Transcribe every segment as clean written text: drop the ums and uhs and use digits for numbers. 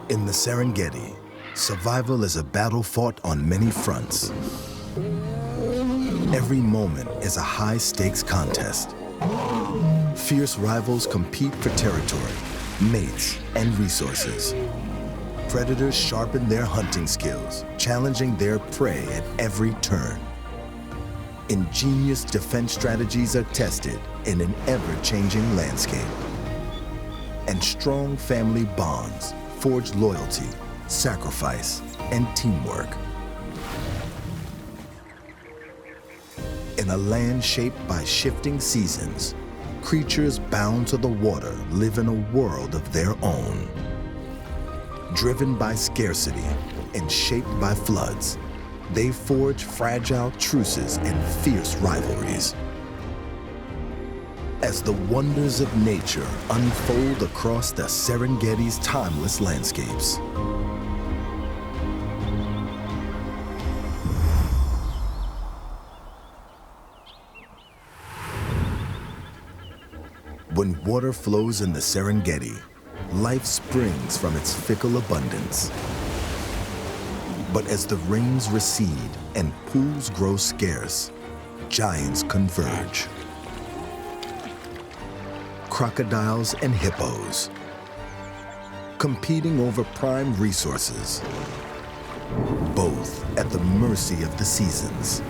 In the Serengeti, survival is a battle fought on many fronts. Every moment is a high-stakes contest. Fierce rivals compete for territory, mates, and resources. Predators sharpen their hunting skills, challenging their prey at every turn. Ingenious defense strategies are tested in an ever-changing landscape. And strong family bonds forge loyalty, sacrifice, and teamwork. In a land shaped by shifting seasons, creatures bound to the water live in a world of their own. Driven by scarcity and shaped by floods, they forge fragile truces and fierce rivalries. As the wonders of nature unfold across the Serengeti's timeless landscapes. When water flows in the Serengeti, life springs from its fickle abundance. But as the rains recede and pools grow scarce, giants converge. Crocodiles and hippos, competing over prime resources, both at the mercy of the seasons,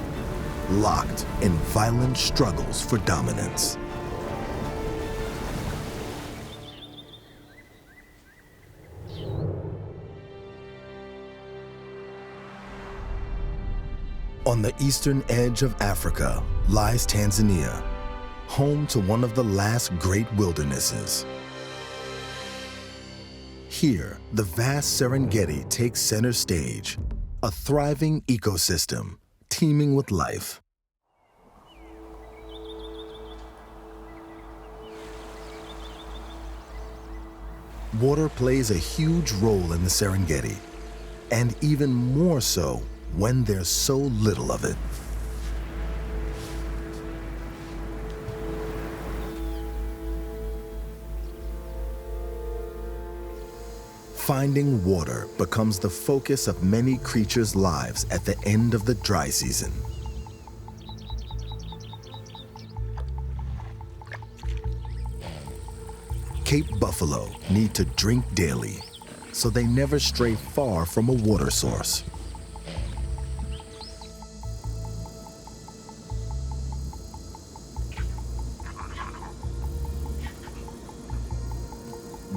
locked in violent struggles for dominance. On the eastern edge of Africa lies Tanzania, home to one of the last great wildernesses. Here, the vast Serengeti takes center stage, a thriving ecosystem teeming with life. Water plays a huge role in the Serengeti, and even more so when there's so little of it. Finding water becomes the focus of many creatures' lives at the end of the dry season. Cape buffalo need to drink daily, so they never stray far from a water source.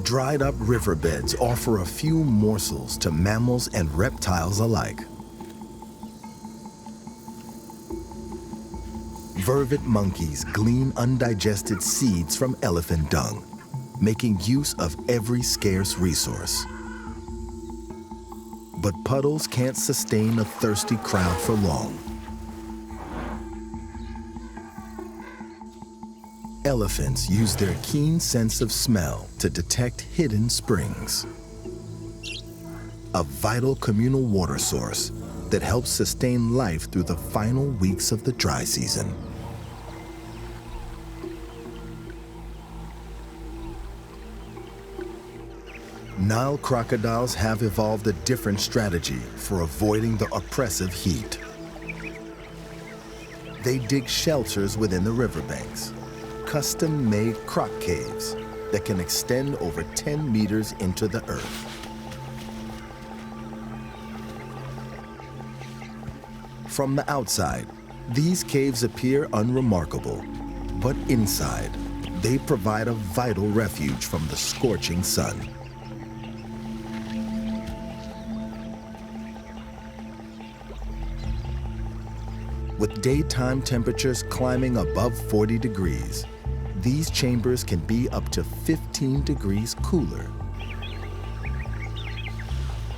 Dried up riverbeds offer a few morsels to mammals and reptiles alike. Vervet monkeys glean undigested seeds from elephant dung, making use of every scarce resource. But puddles can't sustain a thirsty crowd for long. Elephants use their keen sense of smell to detect hidden springs. A vital communal water source that helps sustain life through the final weeks of the dry season. Nile crocodiles have evolved a different strategy for avoiding the oppressive heat. They dig shelters within the riverbanks, custom-made croc caves that can extend over 10 meters into the earth. From the outside, these caves appear unremarkable, but inside, they provide a vital refuge from the scorching sun. With daytime temperatures climbing above 40 degrees, these chambers can be up to 15 degrees cooler,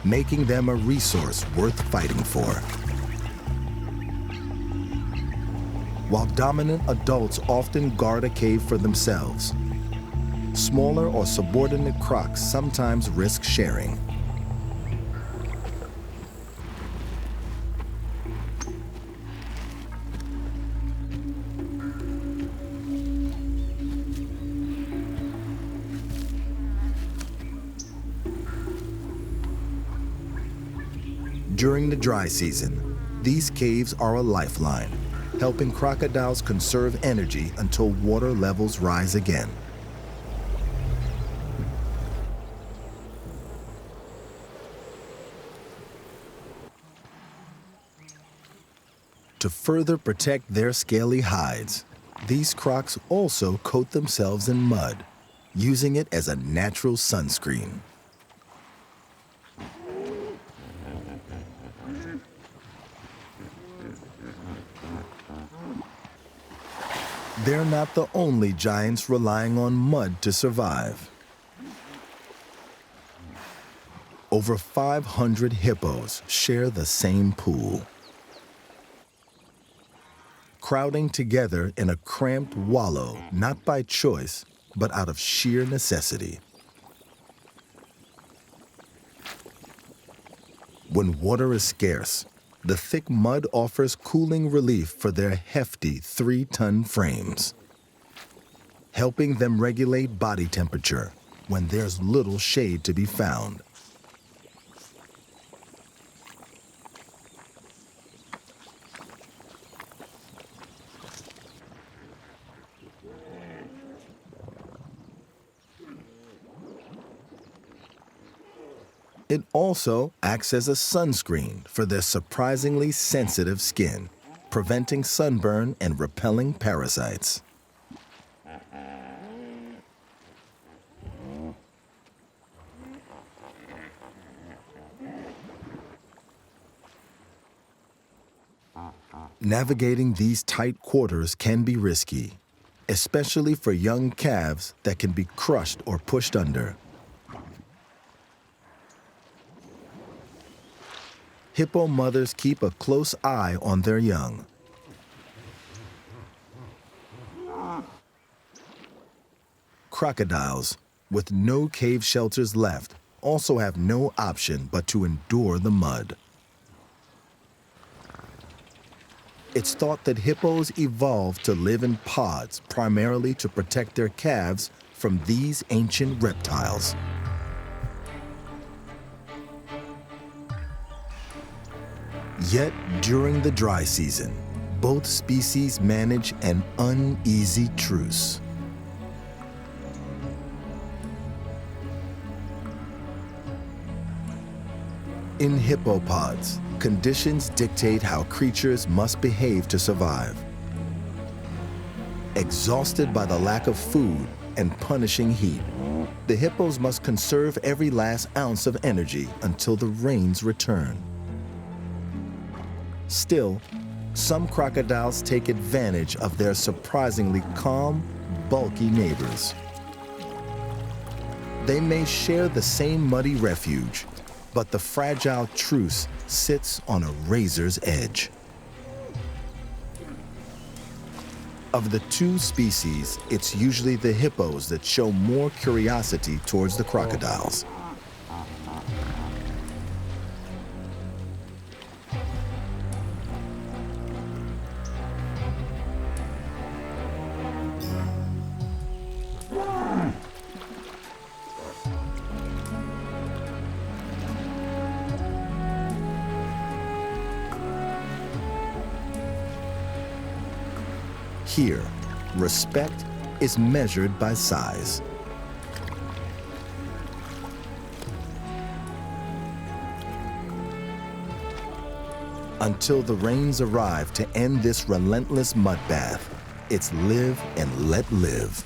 making them a resource worth fighting for. While dominant adults often guard a cave for themselves, smaller or subordinate crocs sometimes risk sharing. During the dry season, these caves are a lifeline, helping crocodiles conserve energy until water levels rise again. To further protect their scaly hides, these crocs also coat themselves in mud, using it as a natural sunscreen. They're not the only giants relying on mud to survive. Over 500 hippos share the same pool. Crowding together in a cramped wallow, not by choice, but out of sheer necessity. When water is scarce, the thick mud offers cooling relief for their hefty 3-ton frames, helping them regulate body temperature when there's little shade to be found. It also acts as a sunscreen for their surprisingly sensitive skin, preventing sunburn and repelling parasites. Navigating these tight quarters can be risky, especially for young calves that can be crushed or pushed under. Hippo mothers keep a close eye on their young. Crocodiles, with no cave shelters left, also have no option but to endure the mud. It's thought that hippos evolved to live in pods primarily to protect their calves from these ancient reptiles. Yet, during the dry season, both species manage an uneasy truce. In hippopods, conditions dictate how creatures must behave to survive. Exhausted by the lack of food and punishing heat, the hippos must conserve every last ounce of energy until the rains return. Still, some crocodiles take advantage of their surprisingly calm, bulky neighbors. They may share the same muddy refuge, but the fragile truce sits on a razor's edge. Of the two species, it's usually the hippos that show more curiosity towards the crocodiles. Here, respect is measured by size. Until the rains arrive to end this relentless mud bath, it's live and let live.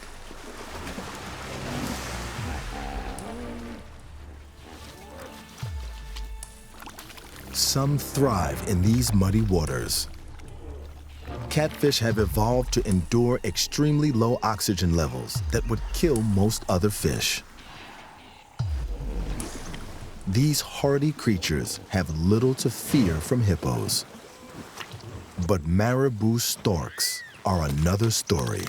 Some thrive in these muddy waters. Catfish have evolved to endure extremely low oxygen levels that would kill most other fish. These hardy creatures have little to fear from hippos. But marabou storks are another story.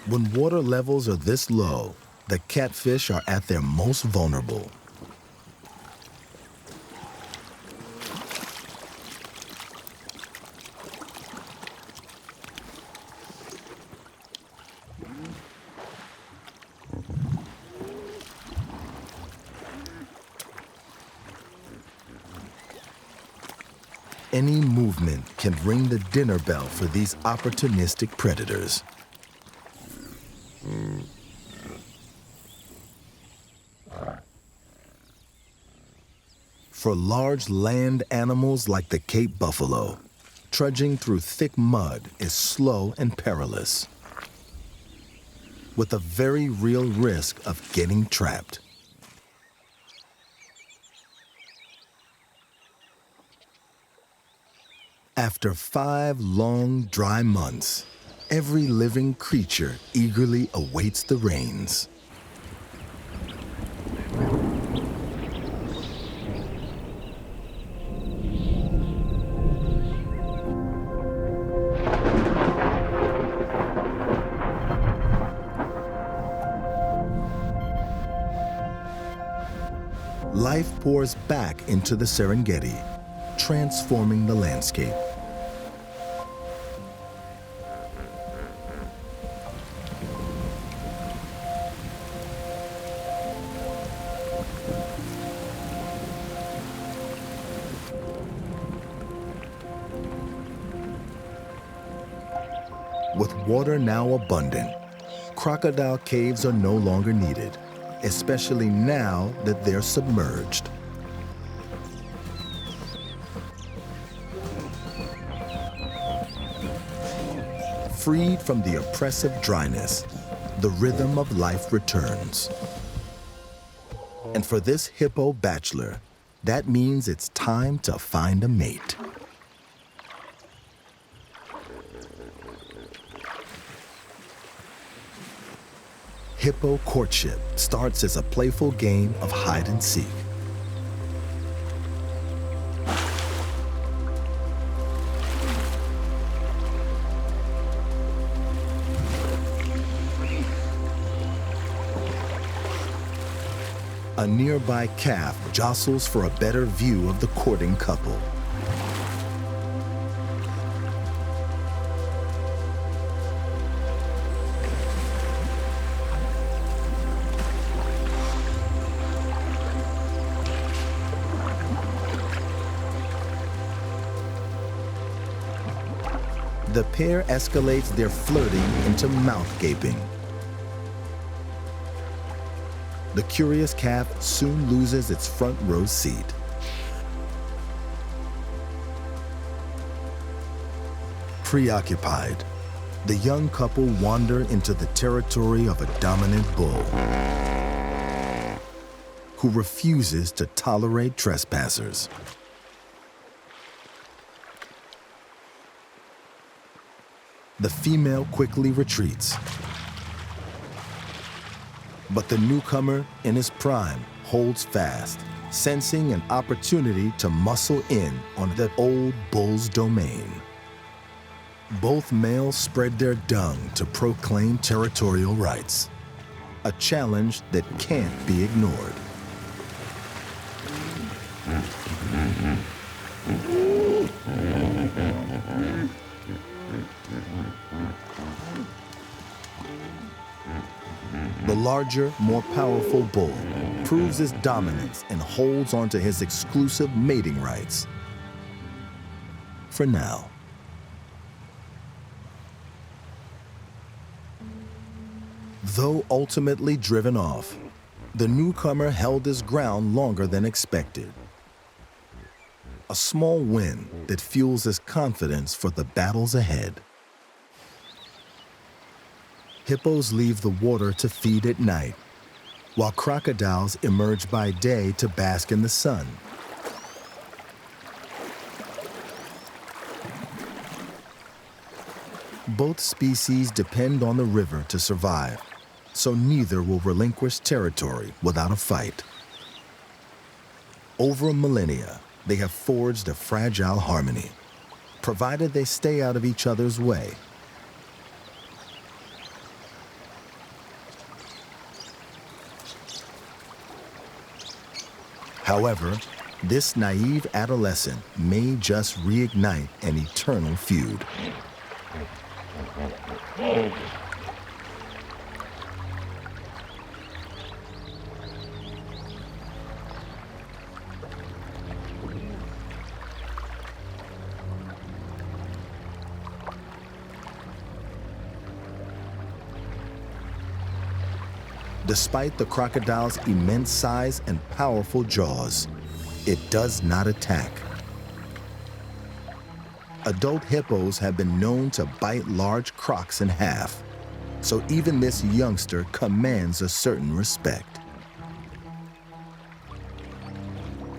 When water levels are this low, the catfish are at their most vulnerable. Any movement can ring the dinner bell for these opportunistic predators. For large land animals like the Cape buffalo, trudging through thick mud is slow and perilous, with a very real risk of getting trapped. After 5 long, dry months, every living creature eagerly awaits the rains. Life pours back into the Serengeti, transforming the landscape. With water now abundant, crocodile caves are no longer needed, especially now that they're submerged. Freed from the oppressive dryness, the rhythm of life returns. And for this hippo bachelor, that means it's time to find a mate. Hippo courtship starts as a playful game of hide and seek. A nearby calf jostles for a better view of the courting couple. The pair escalates their flirting into mouth gaping. The curious calf soon loses its front row seat. Preoccupied, the young couple wander into the territory of a dominant bull who refuses to tolerate trespassers. The female quickly retreats. But the newcomer, in his prime, holds fast, sensing an opportunity to muscle in on the old bull's domain. Both males spread their dung to proclaim territorial rights, a challenge that can't be ignored. The larger, more powerful bull proves his dominance and holds onto his exclusive mating rights. For now. Though ultimately driven off, the newcomer held his ground longer than expected. A small win that fuels his confidence for the battles ahead. Hippos leave the water to feed at night, while crocodiles emerge by day to bask in the sun. Both species depend on the river to survive, so neither will relinquish territory without a fight. Over millennia, they have forged a fragile harmony, provided they stay out of each other's way. However, this naive adolescent may just reignite an eternal feud. Despite the crocodile's immense size and powerful jaws, it does not attack. Adult hippos have been known to bite large crocs in half, so even this youngster commands a certain respect.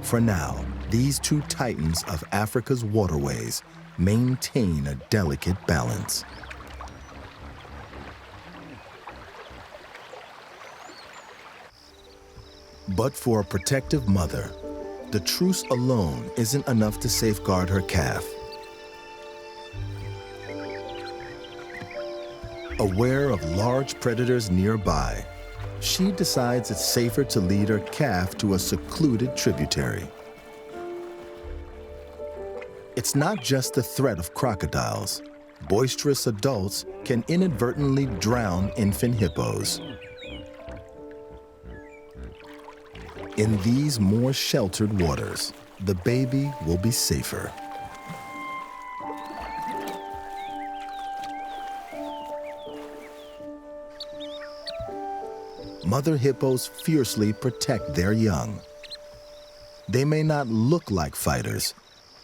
For now, these two titans of Africa's waterways maintain a delicate balance. But for a protective mother, the truce alone isn't enough to safeguard her calf. Aware of large predators nearby, she decides it's safer to lead her calf to a secluded tributary. It's not just the threat of crocodiles. Boisterous adults can inadvertently drown infant hippos. In these more sheltered waters, the baby will be safer. Mother hippos fiercely protect their young. They may not look like fighters,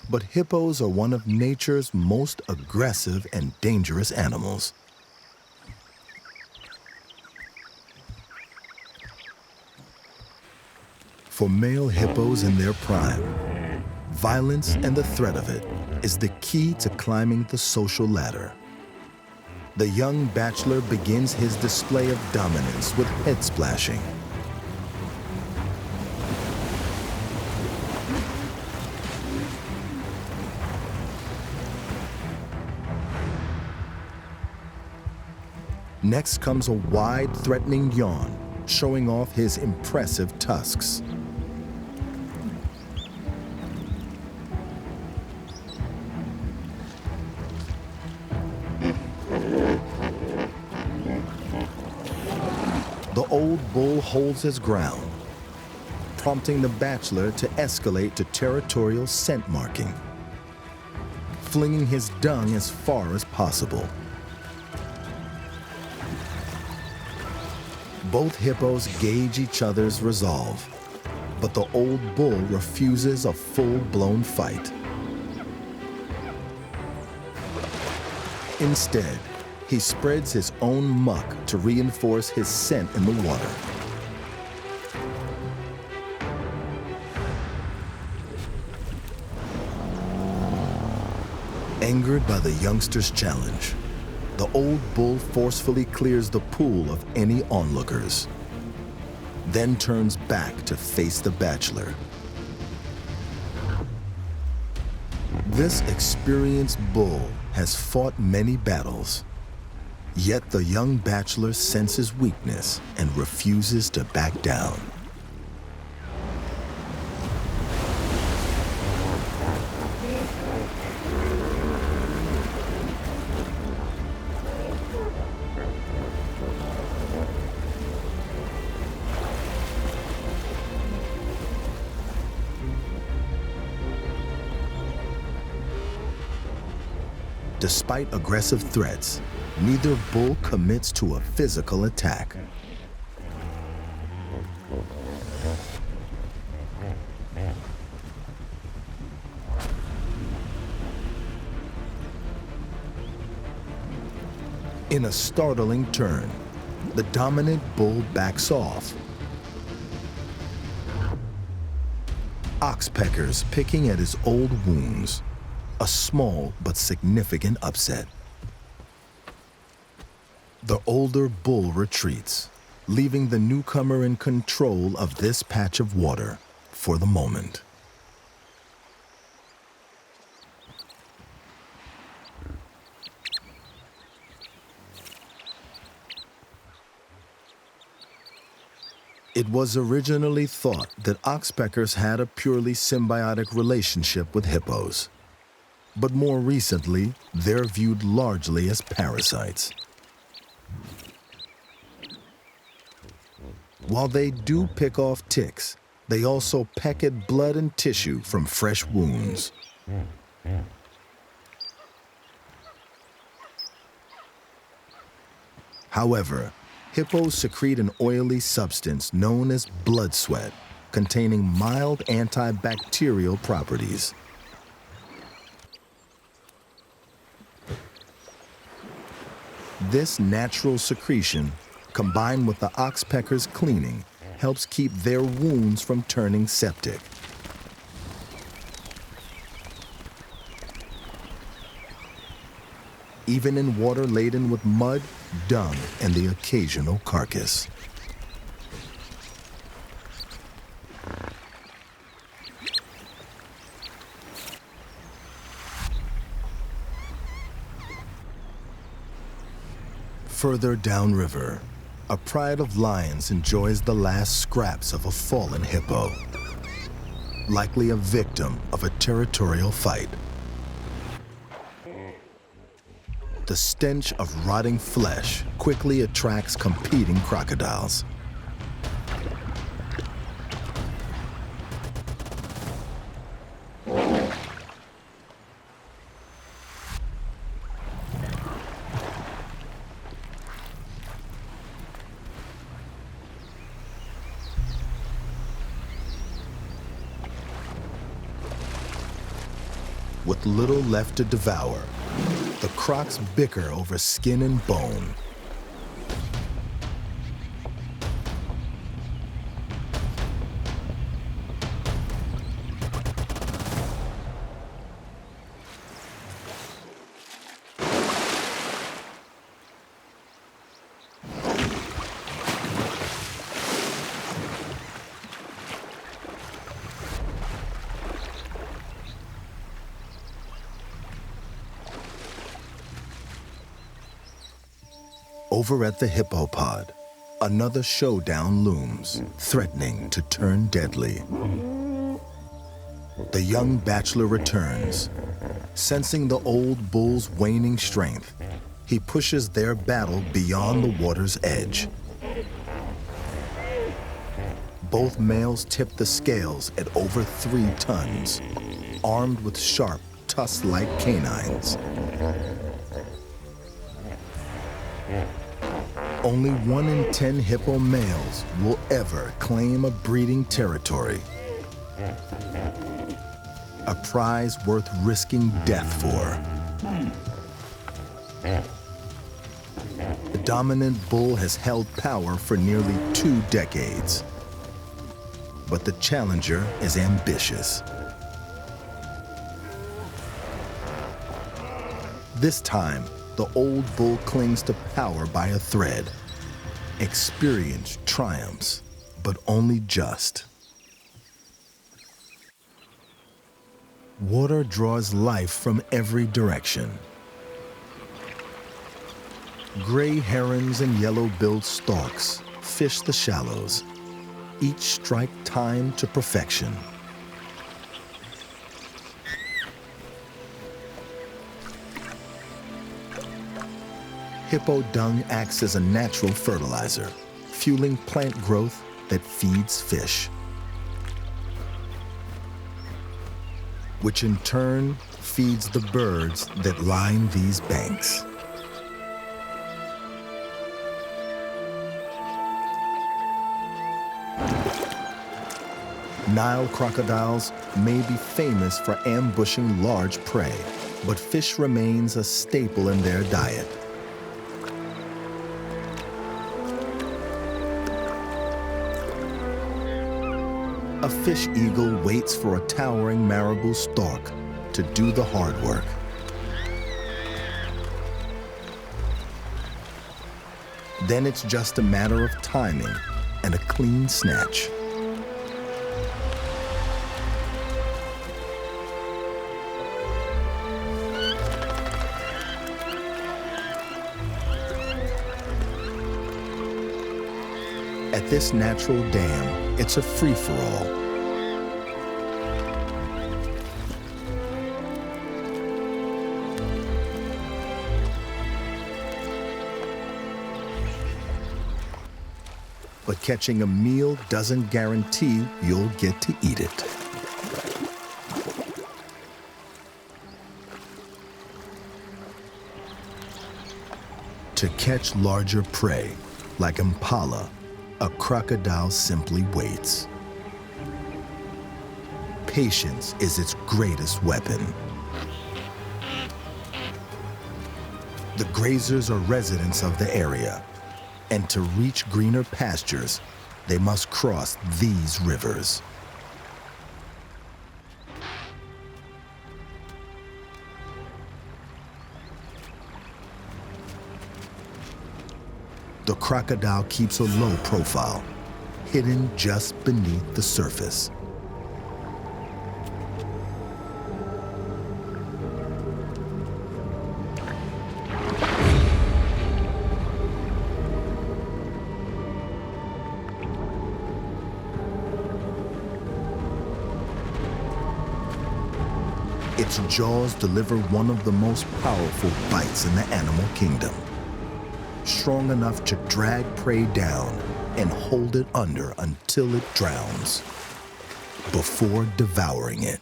but hippos are one of nature's most aggressive and dangerous animals. For male hippos in their prime, violence and the threat of it is the key to climbing the social ladder. The young bachelor begins his display of dominance with head splashing. Next comes a wide, threatening yawn, showing off his impressive tusks. The old bull holds his ground, prompting the bachelor to escalate to territorial scent marking, flinging his dung as far as possible. Both hippos gauge each other's resolve, but the old bull refuses a full-blown fight. Instead, he spreads his own muck to reinforce his scent in the water. Angered by the youngster's challenge, the old bull forcefully clears the pool of any onlookers, then turns back to face the bachelor. This experienced bull has fought many battles. Yet the young bachelor senses weakness and refuses to back down. Despite aggressive threats, neither bull commits to a physical attack. In a startling turn, the dominant bull backs off. Oxpeckers picking at his old wounds, a small but significant upset. The older bull retreats, leaving the newcomer in control of this patch of water for the moment. It was originally thought that oxpeckers had a purely symbiotic relationship with hippos, but more recently, they're viewed largely as parasites. While they do pick off ticks, they also peck at blood and tissue from fresh wounds. However, Hippos secrete an oily substance known as blood sweat, containing mild antibacterial properties. This natural secretion, combined with the oxpecker's cleaning, helps keep their wounds from turning septic. Even in water laden with mud, dung, and the occasional carcass. Further downriver, a pride of lions enjoys the last scraps of a fallen hippo, likely a victim of a territorial fight. The stench of rotting flesh quickly attracts competing crocodiles. With little left to devour, the crocs bicker over skin and bone. Over at the hippopod, another showdown looms, threatening to turn deadly. The young bachelor returns. Sensing the old bull's waning strength, he pushes their battle beyond the water's edge. Both males tip the scales at over 3 tons, armed with sharp, tusk-like canines. Only 1 in 10 hippo males will ever claim a breeding territory, a prize worth risking death for. The dominant bull has held power for nearly 2 decades, but the challenger is ambitious. This time, the old bull clings to power by a thread. Experience triumphs, but only just. Water draws life from every direction. Gray herons and yellow-billed storks fish the shallows. Each strike timed to perfection. Hippo dung acts as a natural fertilizer, fueling plant growth that feeds fish, which in turn feeds the birds that line these banks. Nile crocodiles may be famous for ambushing large prey, but fish remains a staple in their diet. A fish eagle waits for a towering marabou stork to do the hard work. Then it's just a matter of timing and a clean snatch. At this natural dam, it's a free-for-all. But catching a meal doesn't guarantee you'll get to eat it. To catch larger prey, Like impala, a crocodile simply waits. Patience is its greatest weapon. The grazers are residents of the area, and to reach greener pastures, they must cross these rivers. The crocodile keeps a low profile, hidden just beneath the surface. Its jaws deliver one of the most powerful bites in the animal kingdom, strong enough to drag prey down and hold it under until it drowns, before devouring it.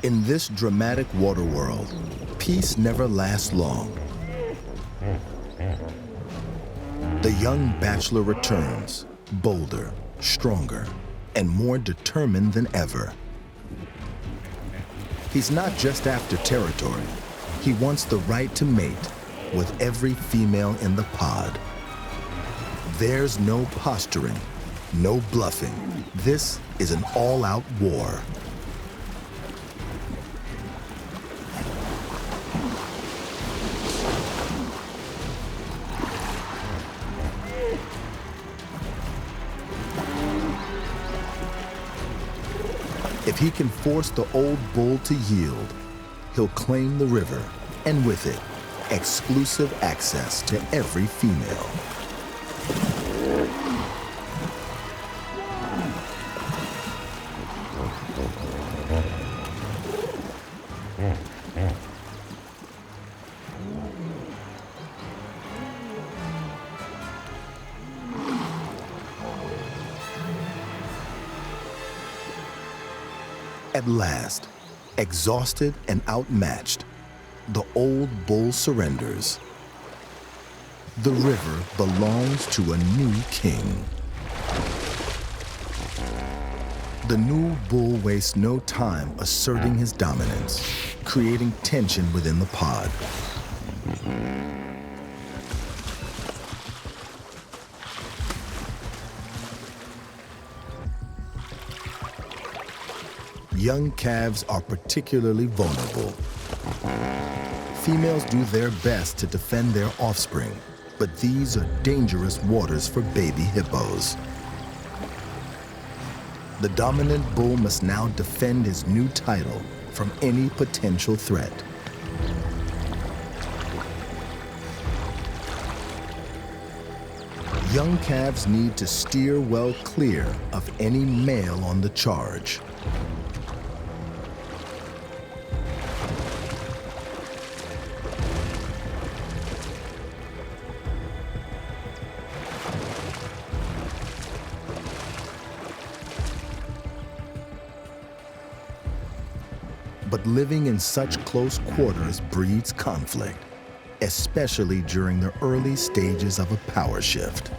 In this dramatic water world, peace never lasts long. The young bachelor returns, bolder, stronger, and more determined than ever. He's not just after territory. He wants the right to mate with every female in the pod. There's no posturing, no bluffing. This is an all-out war. If he can force the old bull to yield, he'll claim the river, and with it, exclusive access to every female. At last, exhausted and outmatched, the old bull surrenders. The river belongs to a new king. The new bull wastes no time asserting his dominance, creating tension within the pod. Young calves are particularly vulnerable. Females do their best to defend their offspring, but these are dangerous waters for baby hippos. The dominant bull must now defend his new title from any potential threat. Young calves need to steer well clear of any male on the charge. But living in such close quarters breeds conflict, especially during the early stages of a power shift.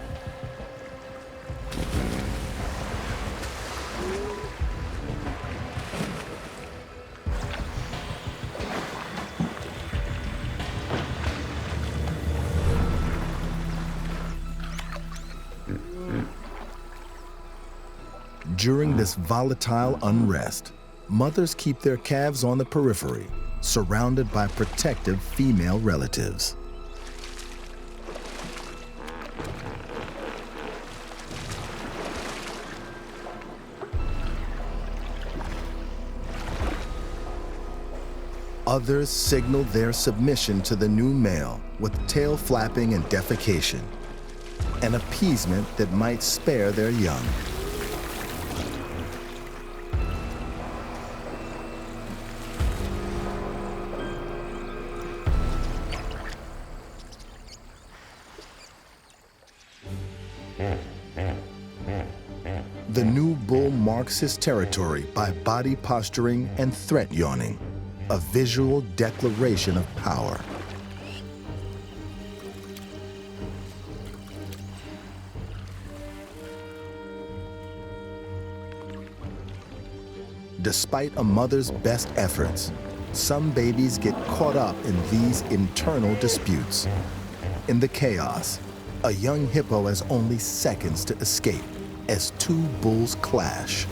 During this volatile unrest, mothers keep their calves on the periphery, surrounded by protective female relatives. Others signal their submission to the new male with tail flapping and defecation, an appeasement that might spare their young. The new bull marks his territory by body posturing and threat yawning, a visual declaration of power. Despite a mother's best efforts, some babies get caught up in these internal disputes. In the chaos, a young hippo has only seconds to escape as two bulls clash.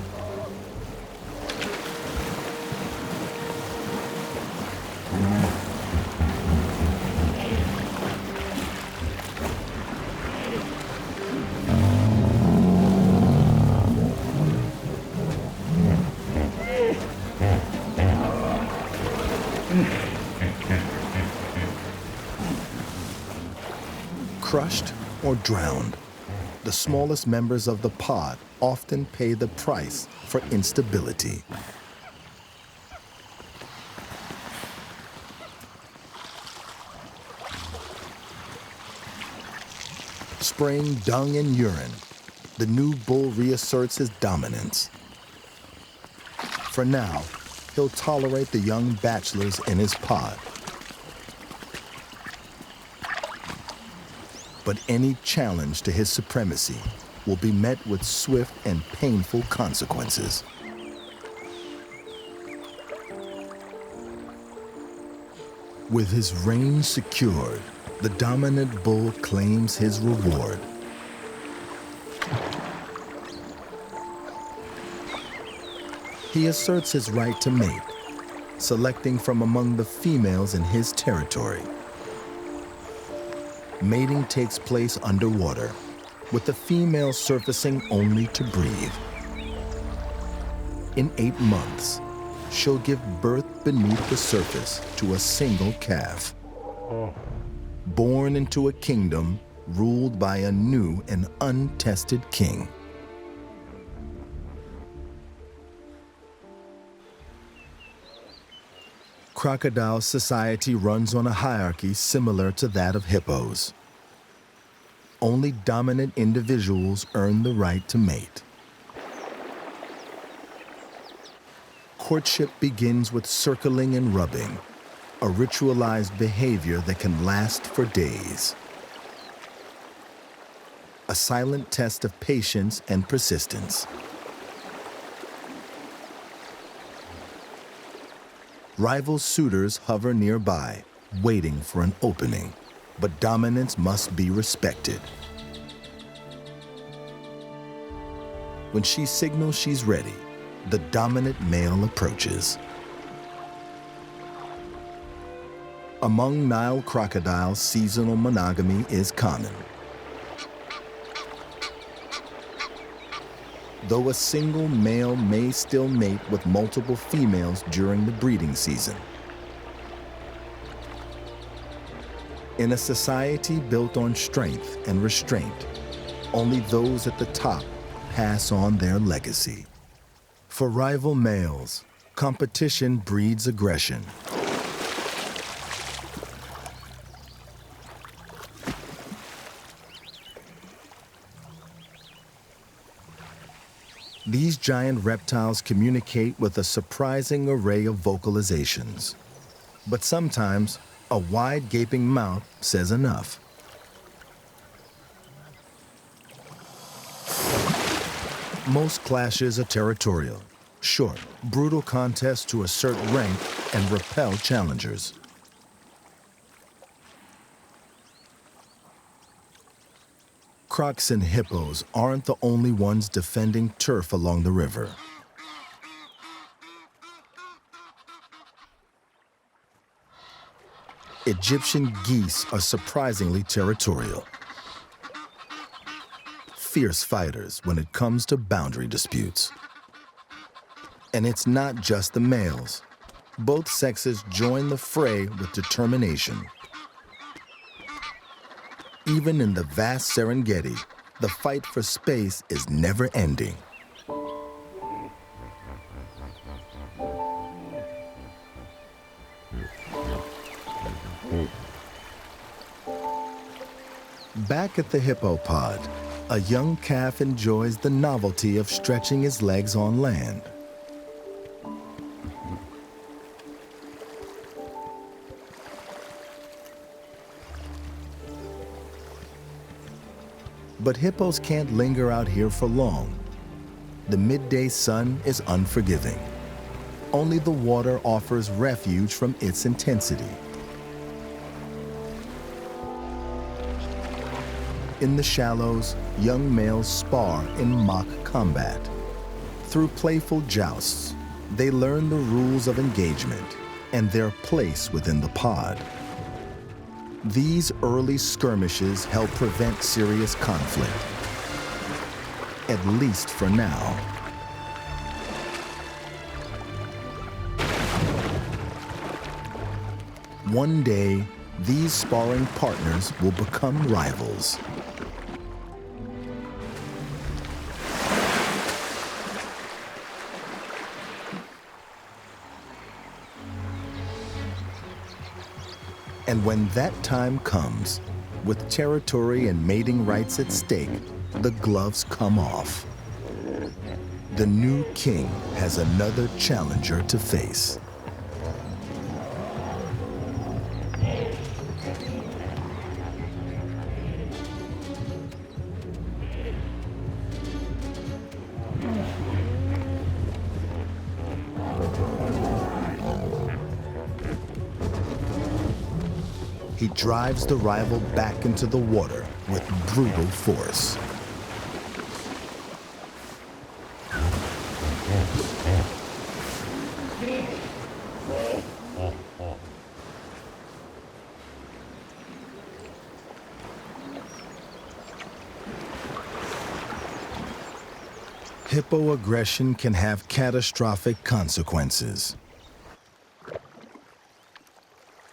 Crushed or drowned, the smallest members of the pod often pay the price for instability. Spraying dung and urine, the new bull reasserts his dominance. For now, he'll tolerate the young bachelors in his pod. But any challenge to his supremacy will be met with swift and painful consequences. With his reign secured, the dominant bull claims his reward. He asserts his right to mate, selecting from among the females in his territory. Mating takes place underwater, with the female surfacing only to breathe. In 8 months, she'll give birth beneath the surface to a single calf. Born into a kingdom ruled by a new and untested king. Crocodile society runs on a hierarchy similar to that of hippos. Only dominant individuals earn the right to mate. Courtship begins with circling and rubbing, a ritualized behavior that can last for days. A silent test of patience and persistence. Rival suitors hover nearby, waiting for an opening, but dominance must be respected. When she signals she's ready, the dominant male approaches. Among Nile crocodiles, seasonal monogamy is common. Though a single male may still mate with multiple females during the breeding season. In a society built on strength and restraint, only those at the top pass on their legacy. For rival males, competition breeds aggression. These giant reptiles communicate with a surprising array of vocalizations. But sometimes, a wide gaping mouth says enough. Most clashes are territorial, short, brutal contests to assert rank and repel challengers. Crocs and hippos aren't the only ones defending turf along the river. Egyptian geese are surprisingly territorial. Fierce fighters when it comes to boundary disputes. And it's not just the males. Both sexes join the fray with determination. Even in the vast Serengeti, the fight for space is never ending. Back at the hippo pod, A young calf enjoys the novelty of stretching his legs on land. But hippos can't linger out here for long. The midday sun is unforgiving. Only the water offers refuge from its intensity. In the shallows, young males spar in mock combat. Through playful jousts, they learn the rules of engagement and their place within the pod. These early skirmishes help prevent serious conflict, at least for now. One day, these sparring partners will become rivals. And when that time comes, with territory and mating rights at stake, the gloves come off. The new king has another challenger to face. He drives the rival back into the water with brutal force. Hippo aggression can have catastrophic consequences.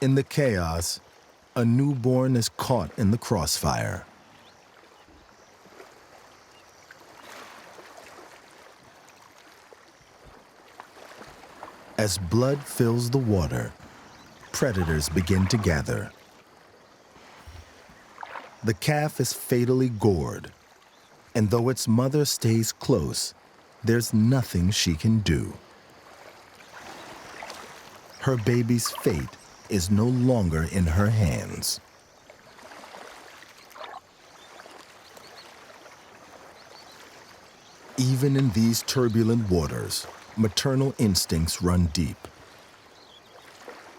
In the chaos, a newborn is caught in the crossfire. As blood fills the water, predators begin to gather. The calf is fatally gored, and though its mother stays close, there's nothing she can do. Her baby's fate is no longer in her hands. Even in these turbulent waters, maternal instincts run deep.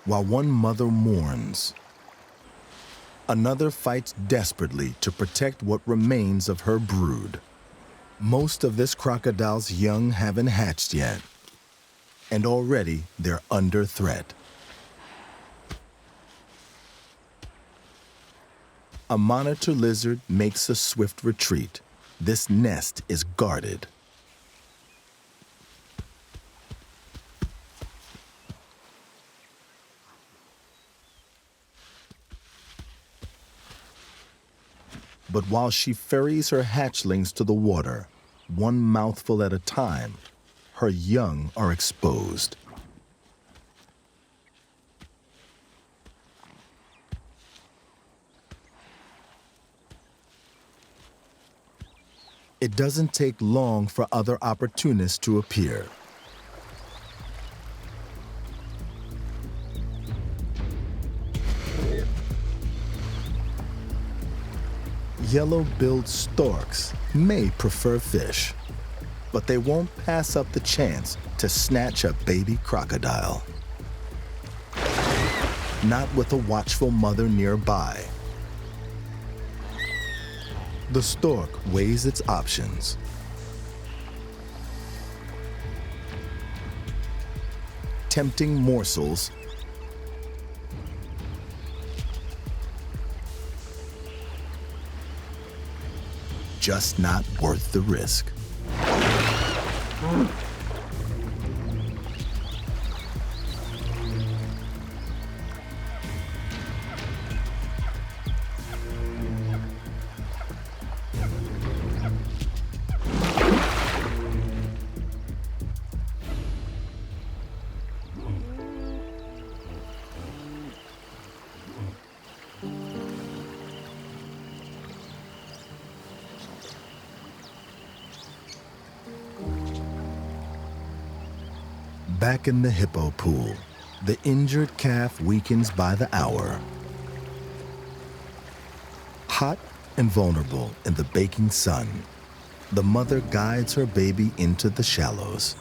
While one mother mourns, another fights desperately to protect what remains of her brood. Most of this crocodile's young haven't hatched yet, and already they're under threat. A monitor lizard makes a swift retreat. This nest is guarded. But while she ferries her hatchlings to the water, one mouthful at a time, her young are exposed. It doesn't take long for other opportunists to appear. Yellow-billed storks may prefer fish, but they won't pass up the chance to snatch a baby crocodile. Not with a watchful mother nearby. The stork weighs its options. Tempting morsels, just not worth the risk. Back in the hippo pool, the injured calf weakens by the hour. Hot and vulnerable in the baking sun, the mother guides her baby into the shallows.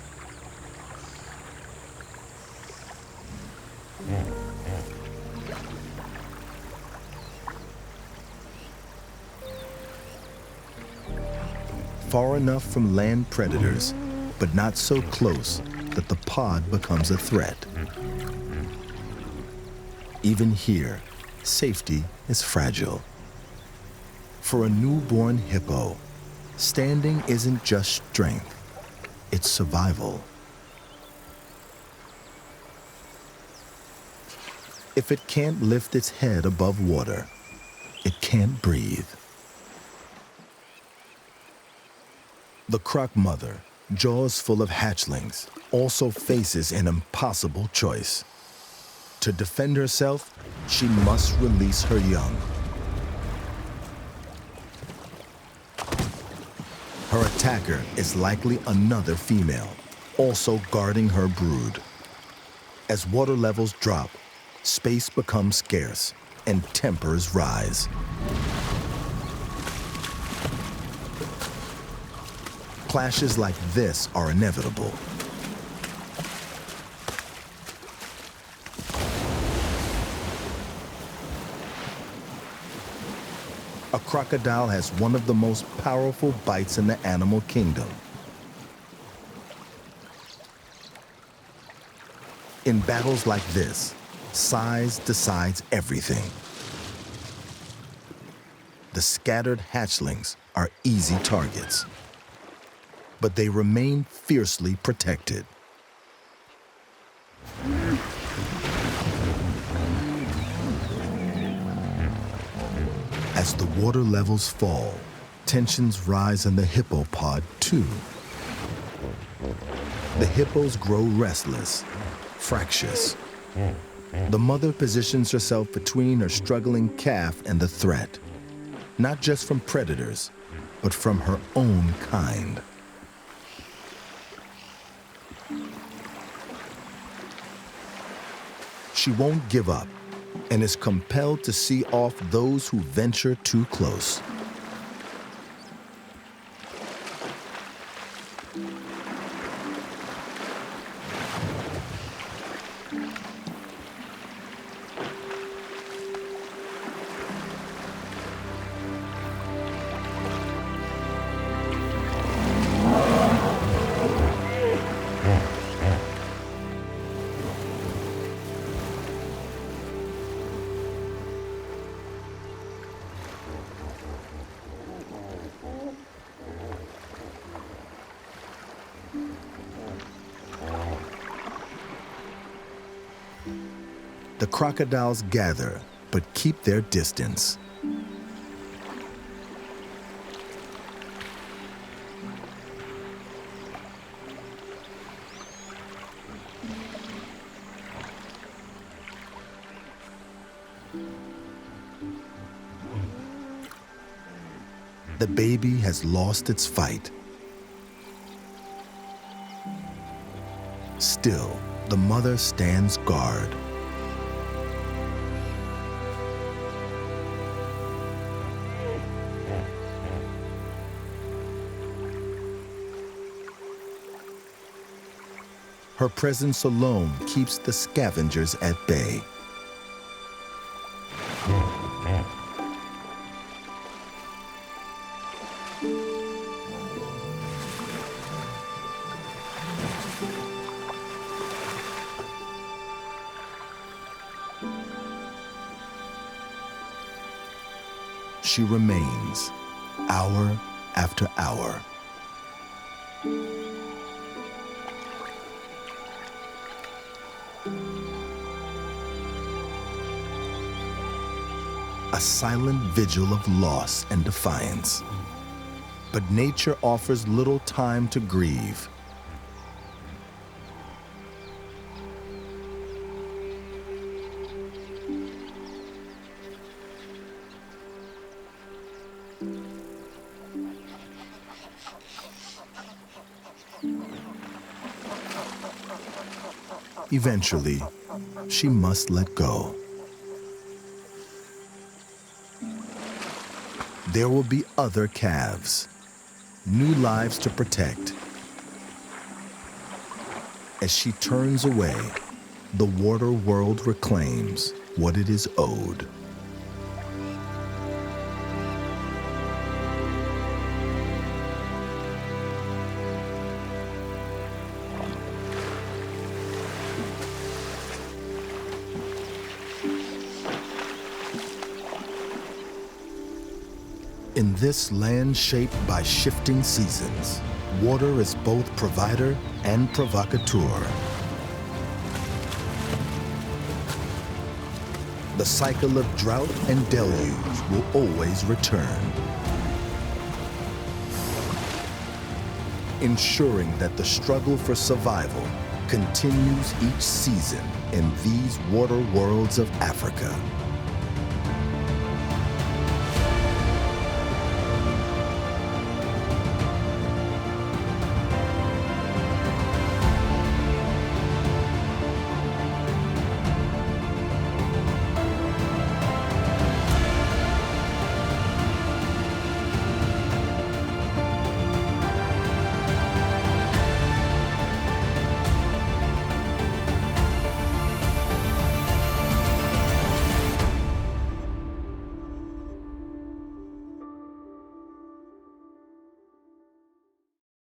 Far enough from land predators, but not so close that the pod becomes a threat. Even here, safety is fragile. For a newborn hippo, standing isn't just strength, it's survival. If it can't lift its head above water, it can't breathe. The croc mother, jaws full of hatchlings, also faces an impossible choice. To defend herself, she must release her young. Her attacker is likely another female, also guarding her brood. As water levels drop, space becomes scarce and tempers rise. Clashes like this are inevitable. A crocodile has one of the most powerful bites in the animal kingdom. In battles like this, size decides everything. The scattered hatchlings are easy targets, but they remain fiercely protected. As the water levels fall, tensions rise in the hippo pod too. The hippos grow restless, fractious. The mother positions herself between her struggling calf and the threat, not just from predators, but from her own kind. She won't give up and is compelled to see off those who venture too close. The crocodiles gather, but keep their distance. The baby has lost its fight. Still, the mother stands guard. Her presence alone keeps the scavengers at bay. She remains, hour after hour. A silent vigil of loss and defiance. But nature offers little time to grieve. Eventually, she must let go. There will be other calves, new lives to protect. As she turns away, the water world reclaims what it is owed. In this land shaped by shifting seasons, water is both provider and provocateur. The cycle of drought and deluge will always return, ensuring that the struggle for survival continues each season in these water worlds of Africa.